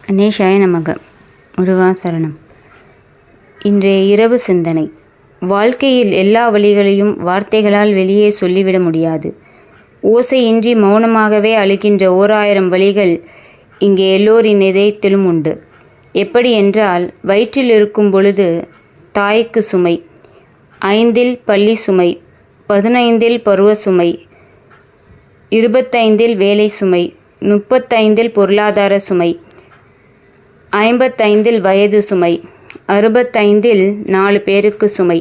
கணேசாய நமக. முருகா சரணம். இன்றைய இரவு சிந்தனை. வாழ்க்கையில் எல்லா வழிகளையும் வார்த்தைகளால் வெளியே சொல்லிவிட முடியாது. ஓசையின்றி மௌனமாகவே அழுகின்ற 1000 வழிகள் இங்கே எல்லோரின் இதயத்திலும் உண்டு. எப்படி என்றால், வயிற்றில் இருக்கும் பொழுது தாய்க்கு சுமை, 5இல் பள்ளி சுமை, 15இல் பருவ சுமை, 25இல் வேலை சுமை, 35இல் பொருளாதார சுமை, 55இல் வயது சுமை, 65இல் 4 பேருக்கு சுமை.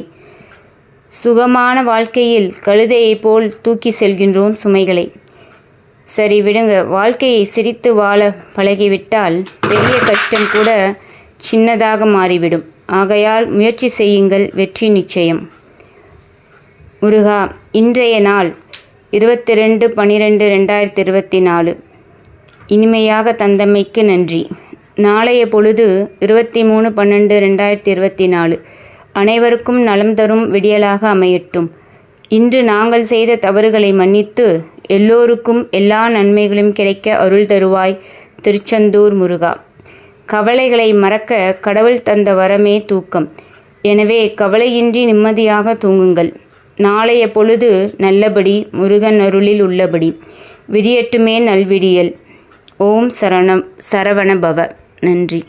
சுகமான வாழ்க்கையில் கழுதையைப் போல் தூக்கி செல்கின்றோம் சுமைகளை. சரி விடுங்க, வாழ்க்கையை சிரித்து வாழ பழகிவிட்டால் பெரிய கஷ்டம் கூட சின்னதாக மாறிவிடும். ஆகையால் முயற்சி செய்யுங்கள், வெற்றி நிச்சயம். முருகா, இன்றைய நாள் 22/12/2024. இனிமையாக தந்தமைக்கு நன்றி. நாளைய பொழுது 23/12/2024 அனைவருக்கும் நலம் தரும் விடியலாக அமையட்டும். இன்று நாங்கள் செய்த தவறுகளை மன்னித்து எல்லோருக்கும் எல்லா நன்மைகளும் கிடைக்க அருள் தருவாய் திருச்செந்தூர் முருகா. கவலைகளை மறக்க கடவுள் தந்த வரமே தூக்கம். எனவே கவலையின்றி நிம்மதியாக தூங்குங்கள். நாளைய பொழுது நல்லபடி, முருகன் அருளில் உள்ளபடி விடியட்டுமே நல்விடியல். ஓம் சரவண பவ. நன்றி.